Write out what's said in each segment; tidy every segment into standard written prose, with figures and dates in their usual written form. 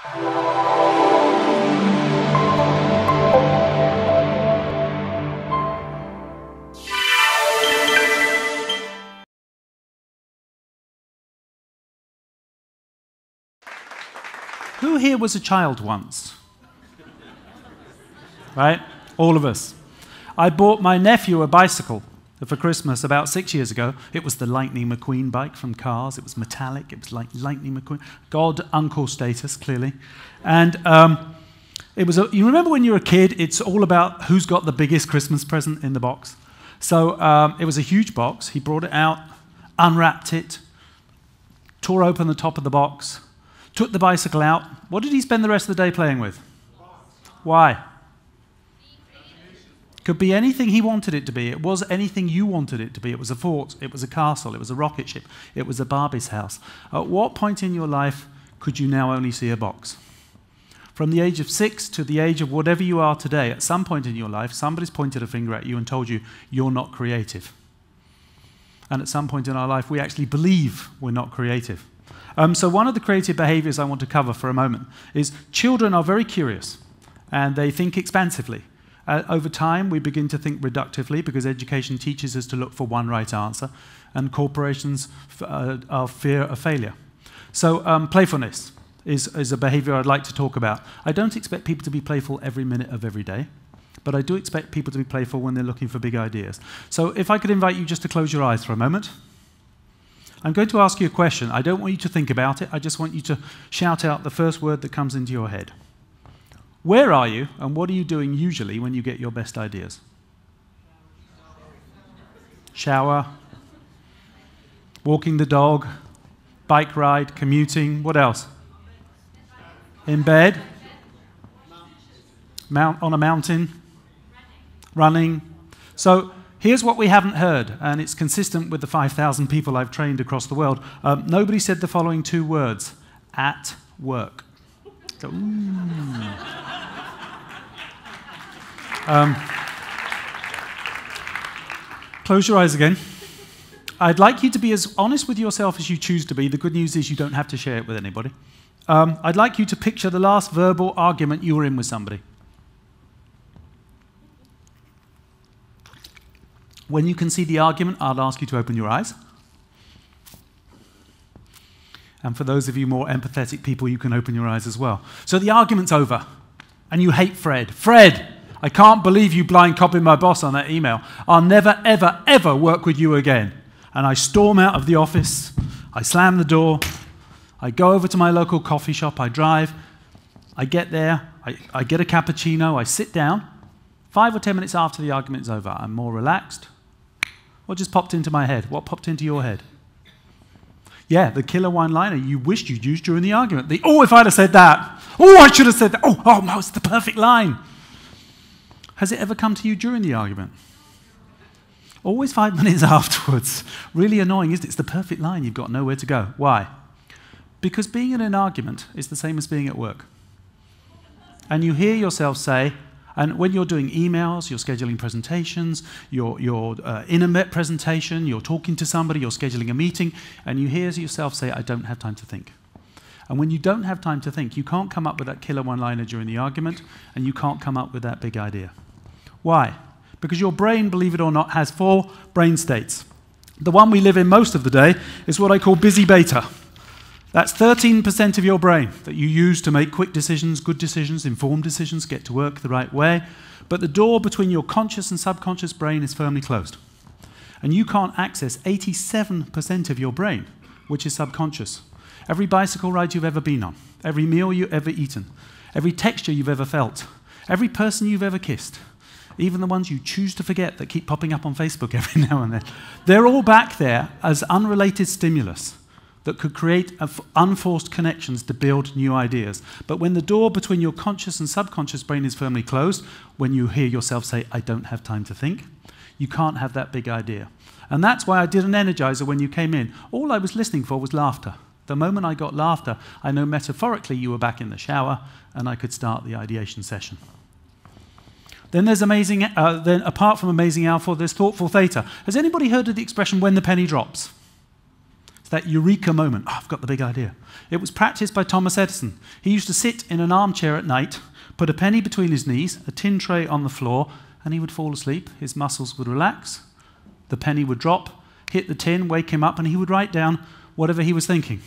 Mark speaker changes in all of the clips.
Speaker 1: Who here was a child once? Right? All of us. I bought my nephew a bicycle for Christmas about 6 years ago. It was the Lightning McQueen bike from Cars. It was metallic. It was like Lightning McQueen. God, uncle status, clearly. And it was you remember when you were a kid, it's all about who's got the biggest Christmas present in the box. So it was a huge box. He brought it out, unwrapped it, tore open the top of the box, took the bicycle out. What did he spend the rest of the day playing with? Why? Could be anything he wanted it to be. It was anything you wanted it to be. It was a fort, it was a castle, it was a rocket ship, it was a Barbie's house. At what point in your life could you now only see a box? From the age of 6 to the age of whatever you are today, at some point in your life, somebody's pointed a finger at you and told you you're not creative. And at some point in our life, we actually believe we're not creative. So one of the creative behaviors I want to cover for a moment is children are very curious and they think expansively. Over time, we begin to think reductively because education teaches us to look for one right answer, and corporations are fear of failure. So playfulness is a behavior I'd like to talk about. I don't expect people to be playful every minute of every day, but I do expect people to be playful when they're looking for big ideas. So if I could invite you just to close your eyes for a moment. I'm going to ask you a question. I don't want you to think about it. I just want you to shout out the first word that comes into your head. Where are you, and what are you doing usually when you get your best ideas? Shower, walking the dog, bike ride, commuting, what else? In bed, on a mountain, running. So here's what we haven't heard, and it's consistent with the 5,000 people I've trained across the world. Nobody said the following two words: at work. So, close your eyes again. I'd like you to be as honest with yourself as you choose to be. The good news is you don't have to share it with anybody. I'd like you to picture the last verbal argument you were in with somebody. When you can see the argument, I'll ask you to open your eyes. And for those of you more empathetic people, you can open your eyes as well. So the argument's over, and you hate Fred. Fred, I can't believe you blind copied my boss on that email. I'll never, ever, ever work with you again. And I storm out of the office. I slam the door. I go over to my local coffee shop. I drive. I get there. I get a cappuccino. I sit down. 5 or 10 minutes after the argument's over, I'm more relaxed. What just popped into my head? What popped into your head? Yeah, the killer one-liner you wished you'd used during the argument. Oh, if I'd have said that. Oh, I should have said that. Oh, no, it's the perfect line. Has it ever come to you during the argument? Always 5 minutes afterwards. Really annoying, isn't it? It's the perfect line. You've got nowhere to go. Why? Because being in an argument is the same as being at work. And you hear yourself say, and when you're doing emails, you're scheduling presentations, you're in a presentation, you're talking to somebody, you're scheduling a meeting, and you hear yourself say, I don't have time to think. And when you don't have time to think, you can't come up with that killer one-liner during the argument, and you can't come up with that big idea. Why? Because your brain, believe it or not, has 4 brain states. The one we live in most of the day is what I call busy beta. That's 13% of your brain that you use to make quick decisions, good decisions, informed decisions, get to work the right way. But the door between your conscious and subconscious brain is firmly closed. And you can't access 87% of your brain, which is subconscious. Every bicycle ride you've ever been on, every meal you've ever eaten, every texture you've ever felt, every person you've ever kissed, even the ones you choose to forget that keep popping up on Facebook every now and then, they're all back there as unrelated stimulus that could create unforced connections to build new ideas. But when the door between your conscious and subconscious brain is firmly closed, when you hear yourself say, I don't have time to think, you can't have that big idea. And that's why I did an energizer when you came in. All I was listening for was laughter. The moment I got laughter, I know metaphorically you were back in the shower and I could start the ideation session. Then there's then apart from amazing alpha, there's thoughtful theta. Has anybody heard of the expression when the penny drops? that eureka moment. Oh, I've got the big idea. It was practiced by Thomas Edison. He used to sit in an armchair at night, put a penny between his knees, a tin tray on the floor, and he would fall asleep. His muscles would relax, the penny would drop, hit the tin, wake him up, and he would write down whatever he was thinking.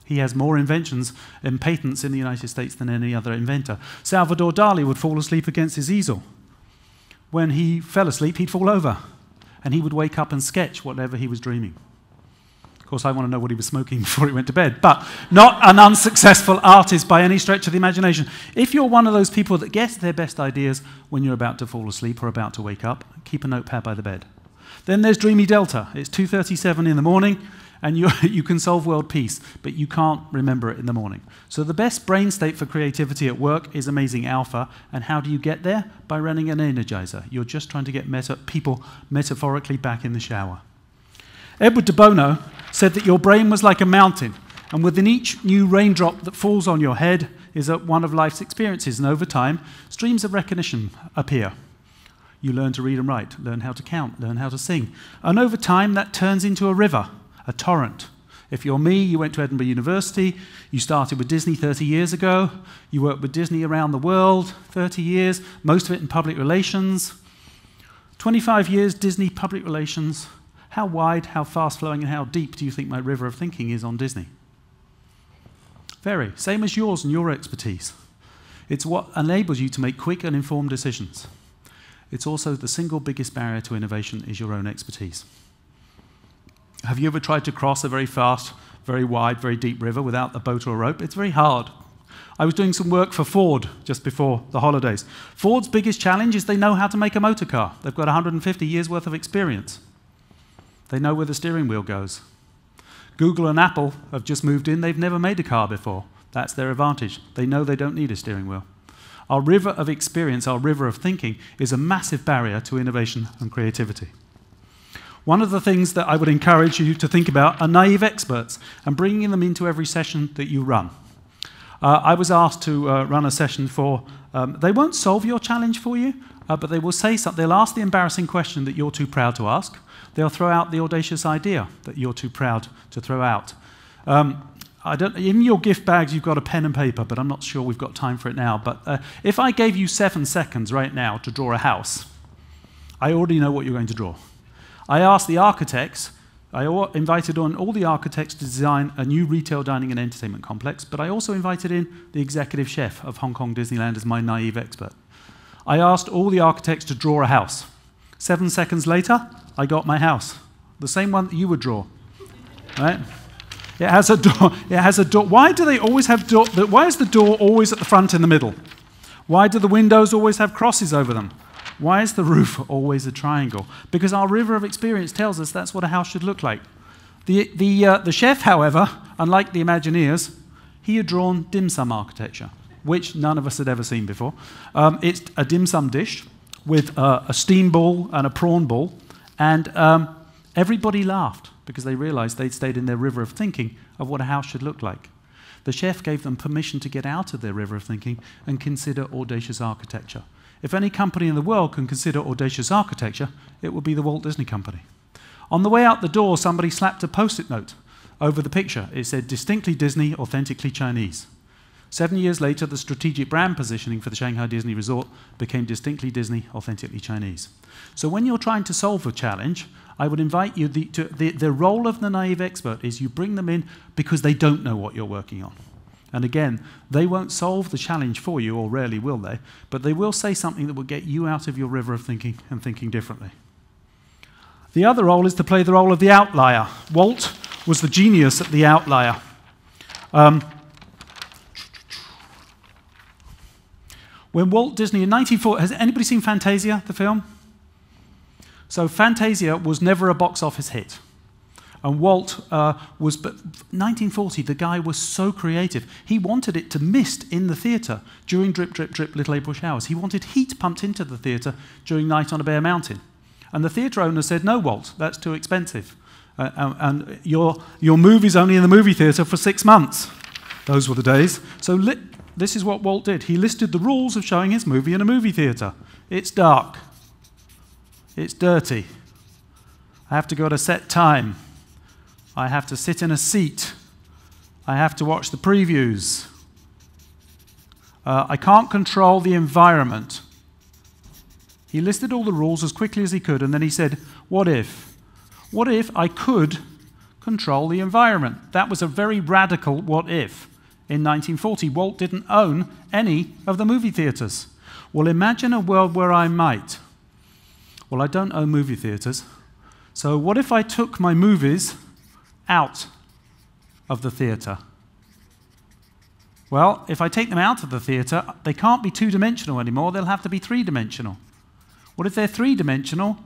Speaker 1: He has more inventions and patents in the United States than any other inventor. Salvador Dali would fall asleep against his easel. When he fell asleep, he'd fall over, and he would wake up and sketch whatever he was dreaming. Of course, I want to know what he was smoking before he went to bed, but not an unsuccessful artist by any stretch of the imagination. If you're one of those people that gets their best ideas when you're about to fall asleep or about to wake up, keep a notepad by the bed. Then there's Dreamy Delta. It's 2:37 in the morning, and you can solve world peace, but you can't remember it in the morning. So the best brain state for creativity at work is amazing alpha. And how do you get there? By running an energizer. You're just trying to get people metaphorically back in the shower. Edward de Bono said that your brain was like a mountain, and within each new raindrop that falls on your head is one of life's experiences, and over time, streams of recognition appear. You learn to read and write, learn how to count, learn how to sing, and over time that turns into a river, a torrent. If you're me, you went to Edinburgh University, you started with Disney 30 years ago, you worked with Disney around the world, 30 years, most of it in public relations. 25 years Disney public relations. How wide, how fast-flowing, and how deep do you think my river of thinking is on Disney? Very. Same as yours and your expertise. It's what enables you to make quick and informed decisions. It's also the single biggest barrier to innovation is your own expertise. Have you ever tried to cross a very fast, very wide, very deep river without a boat or a rope? It's very hard. I was doing some work for Ford just before the holidays. Ford's biggest challenge is they know how to make a motor car. They've got 150 years' worth of experience. They know where the steering wheel goes. Google and Apple have just moved in. They've never made a car before. That's their advantage. They know they don't need a steering wheel. Our river of experience, our river of thinking, is a massive barrier to innovation and creativity. One of the things that I would encourage you to think about are naive experts and bringing them into every session that you run. I was asked to run a session for, they won't solve your challenge for you, but they will say something. They'll ask the embarrassing question that you're too proud to ask. They'll throw out the audacious idea that you're too proud to throw out. In your gift bags, you've got a pen and paper, but I'm not sure we've got time for it now. But if I gave you 7 seconds right now to draw a house, I already know what you're going to draw. I asked the architects, I invited on all the architects to design a new retail dining and entertainment complex, but I also invited in the executive chef of Hong Kong Disneyland as my naive expert. I asked all the architects to draw a house. 7 seconds later, I got my house, the same one that you would draw, right? It has a door. It has a door. Why do they always have door? Why is the door always at the front in the middle? Why do the windows always have crosses over them? Why is the roof always a triangle? Because our river of experience tells us that's what a house should look like. The chef, however, unlike the Imagineers, he had drawn dim sum architecture, which none of us had ever seen before. It's a dim sum dish with a steam ball and a prawn ball, and everybody laughed because they realized they'd stayed in their river of thinking of what a house should look like. The chef gave them permission to get out of their river of thinking and consider audacious architecture. If any company in the world can consider audacious architecture, it would be the Walt Disney Company. On the way out the door, somebody slapped a post-it note over the picture. It said, "Distinctly Disney, authentically Chinese." 7 years later, the strategic brand positioning for the Shanghai Disney Resort became Distinctly Disney, authentically Chinese. So when you're trying to solve a challenge, I would invite you, the role of the naive expert is you bring them in because they don't know what you're working on. And again, they won't solve the challenge for you, or rarely will they, but they will say something that will get you out of your river of thinking and thinking differently. The other role is to play the role of the outlier. Walt was the genius at the outlier. When Walt Disney in 1940, has anybody seen Fantasia, the film? So Fantasia was never a box office hit. And Walt was, but 1940, the guy was so creative. He wanted it to mist in the theatre during drip, drip, drip, little April showers. He wanted heat pumped into the theatre during Night on a Bare Mountain. And the theatre owner said, "No, Walt, that's too expensive. And your movie's only in the movie theatre for 6 months." Those were the days. So this is what Walt did. He listed the rules of showing his movie in a movie theatre. It's dark. It's dirty. I have to go at a set time. I have to sit in a seat. I have to watch the previews. I can't control the environment. He listed all the rules as quickly as he could, and then he said, what if? What if I could control the environment? That was a very radical what if. In 1940, Walt didn't own any of the movie theaters. Well, imagine a world where I might. Well, I don't own movie theaters. So what if I took my movies out of the theater? Well, if I take them out of the theater, they can't be two-dimensional anymore. They'll have to be three-dimensional. What if they're three-dimensional?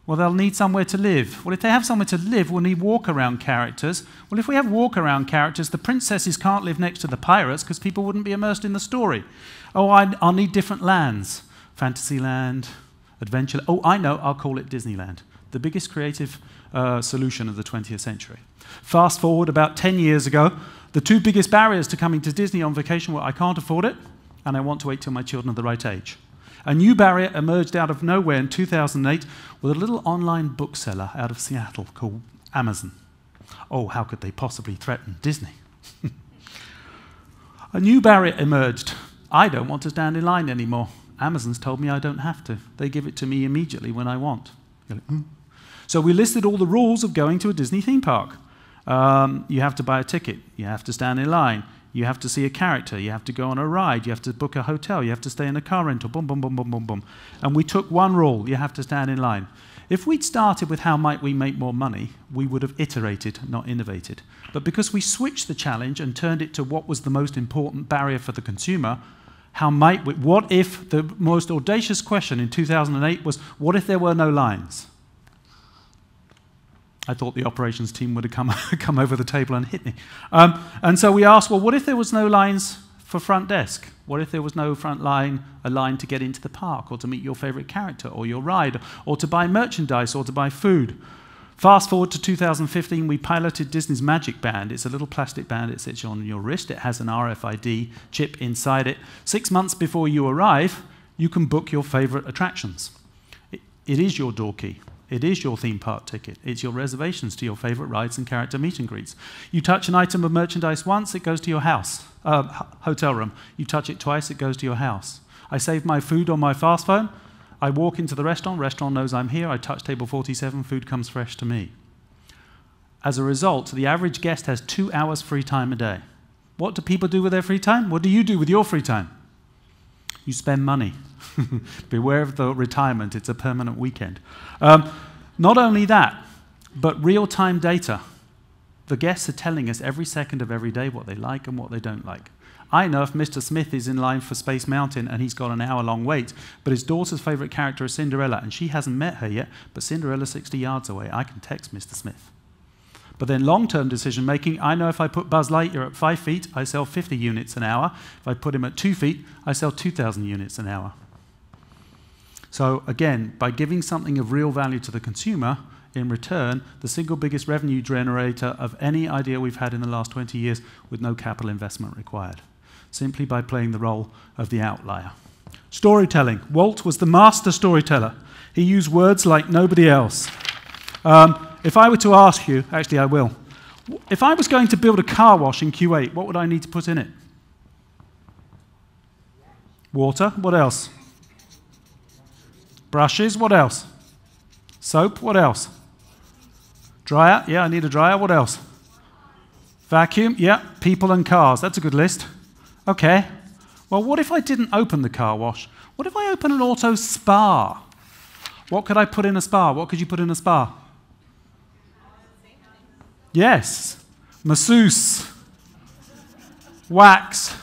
Speaker 1: Well, they'll need somewhere to live. Well, if they have somewhere to live, we'll need walk-around characters. Well, if we have walk-around characters, the princesses can't live next to the pirates because people wouldn't be immersed in the story. Oh, I'll need different lands. Fantasyland, Adventure. Oh, I know, I'll call it Disneyland. The biggest creative solution of the 20th century. Fast forward about 10 years ago, the two biggest barriers to coming to Disney on vacation were I can't afford it, and I want to wait till my children are the right age. A new barrier emerged out of nowhere in 2008 with a little online bookseller out of Seattle called Amazon. Oh, how could they possibly threaten Disney? A new barrier emerged. I don't want to stand in line anymore. Amazon's told me I don't have to. They give it to me immediately when I want. So we listed all the rules of going to a Disney theme park. You have to buy a ticket. You have to stand in line. You have to see a character. You have to go on a ride. You have to book a hotel. You have to stay in a car rental. Boom, boom, boom, boom, boom, boom. And we took one rule. You have to stand in line. If we'd started with how might we make more money, we would have iterated, not innovated. But because we switched the challenge and turned it to what was the most important barrier for the consumer, how might we, what if the most audacious question in 2008 was, what if there were no lines? I thought the operations team would have come over the table and hit me. And so we asked, well, what if there was no lines for front desk? What if there was no front line, a line to get into the park or to meet your favorite character or your ride or to buy merchandise or to buy food? Fast forward to 2015, we piloted Disney's Magic Band. It's a little plastic band. It sits on your wrist. It has an RFID chip inside it. 6 months before you arrive, you can book your favorite attractions. It is your door key. It is your theme park ticket. It's your reservations to your favorite rides and character meet and greets. You touch an item of merchandise once, it goes to your house, hotel room. You touch it twice, it goes to your house. I save my food on my fast phone. I walk into the restaurant knows I'm here. I touch table 47, food comes fresh to me. As a result, the average guest has 2 hours free time a day. What do people do with their free time? What do you do with your free time? You spend money. Beware of the retirement, it's a permanent weekend. Not only that, but real-time data. The guests are telling us every second of every day what they like and what they don't like. I know if Mr. Smith is in line for Space Mountain and he's got an hour-long wait, but his daughter's favorite character is Cinderella, and she hasn't met her yet, but Cinderella's 60 yards away. I can text Mr. Smith. But then long-term decision-making, I know if I put Buzz Lightyear at 5 feet, I sell 50 units an hour. If I put him at 2 feet, I sell 2,000 units an hour. So again, by giving something of real value to the consumer, in return, the single biggest revenue generator of any idea we've had in the last 20 years with no capital investment required, simply by playing the role of the outlier. Storytelling. Walt was the master storyteller. He used words like nobody else. If I were to ask you, actually I will, if I was going to build a car wash in Q8, what would I need to put in it? Water. What else? Brushes. What else? Soap. What else? Dryer. Yeah, I need a dryer. What else? Vacuum. Yeah, people and cars. That's a good list. Okay. Well, what if I didn't open the car wash? What if I open an auto spa? What could I put in a spa? What could you put in a spa? Yes. Masseuse. Wax.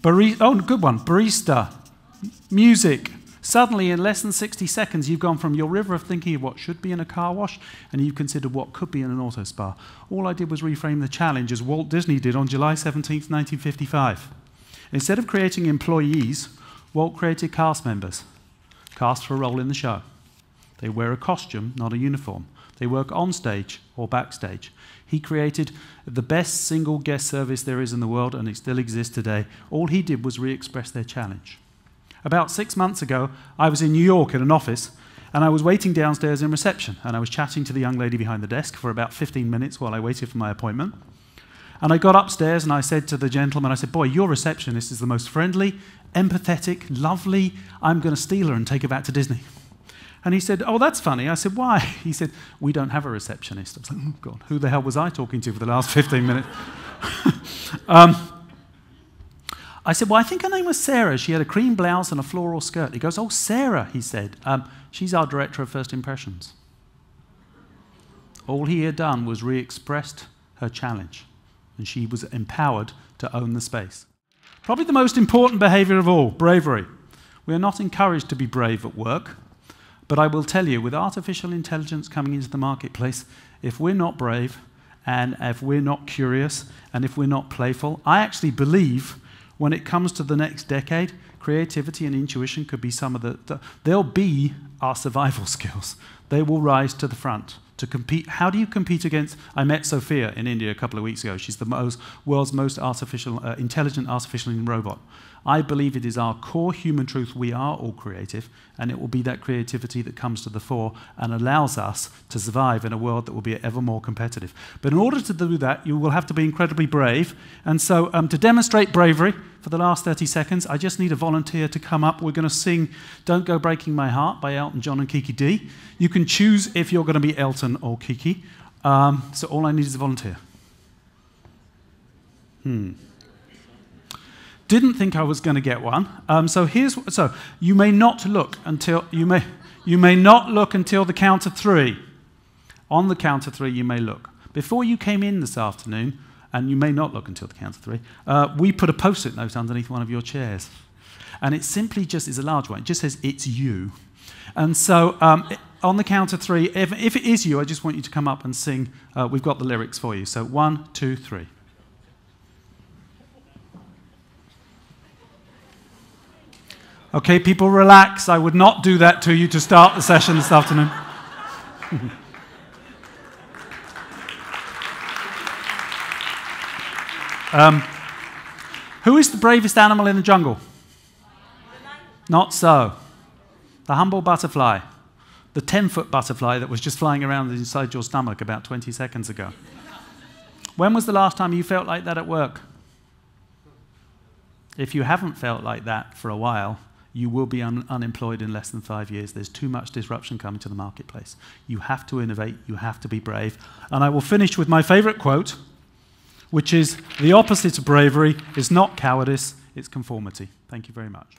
Speaker 1: Oh, good one. Barista. Music. Suddenly, in less than 60 seconds, you've gone from your river of thinking of what should be in a car wash, and you've considered what could be in an auto spa. All I did was reframe the challenge as Walt Disney did on July 17th, 1955. Instead of creating employees, Walt created cast members, cast for a role in the show. They wear a costume, not a uniform. They work on stage or backstage. He created the best single guest service there is in the world, and it still exists today. All he did was re-express their challenge. About 6 months ago, I was in New York in an office, And I was waiting downstairs in reception, and I was chatting to the young lady behind the desk for about 15 minutes while I waited for my appointment. And I got upstairs and I said to the gentleman, I said, boy, your receptionist is the most friendly, empathetic, lovely. I'm going to steal her and take her back to Disney. And he said, oh, that's funny. I said, why? He said, we don't have a receptionist. I was like, oh, God, who the hell was I talking to for the last 15 minutes? I said, well, I think her name was Sarah. She had a cream blouse and a floral skirt. He goes, oh, Sarah, he said. She's our director of first impressions. All he had done was re-expressed her challenge, and she was empowered to own the space. Probably the most important behavior of all, bravery. We are not encouraged to be brave at work, but I will tell you, with artificial intelligence coming into the marketplace, if we're not brave, and if we're not curious, and if we're not playful, I actually believe when it comes to the next decade, creativity and intuition could be some of they'll be our survival skills. They will rise to the front to compete. How do you compete against? I met Sophia in India a couple of weeks ago. She's the world's most intelligent artificial robot. I believe it is our core human truth. We are all creative, and it will be that creativity that comes to the fore and allows us to survive in a world that will be ever more competitive. But in order to do that, you will have to be incredibly brave. And so to demonstrate bravery for the last 30 seconds, I just need a volunteer to come up. We're going to sing Don't Go Breaking My Heart by Elton John and Kiki D. You can choose if you're going to be Elton or Kiki. So all I need is a volunteer. Didn't think I was going to get one. So you may not look until you may not look until the count of 3. On the count of 3, you may look. Before you came in this afternoon, and you may not look until the count of 3, we put a post-it note underneath one of your chairs, and it simply just is a large one. It just says "It's you," and so on the count of 3, if it is you, I just want you to come up and sing. We've got the lyrics for you. So 1, 2, 3. Okay, people, relax. I would not do that to you to start the session this afternoon. Who is the bravest animal in the jungle? Not so. The humble butterfly. The 10-foot butterfly that was just flying around inside your stomach about 20 seconds ago. When was the last time you felt like that at work? If you haven't felt like that for a while, you will be unemployed in less than 5 years. There's too much disruption coming to the marketplace. You have to innovate. You have to be brave. And I will finish with my favorite quote, which is, the opposite of bravery is not cowardice, it's conformity. Thank you very much.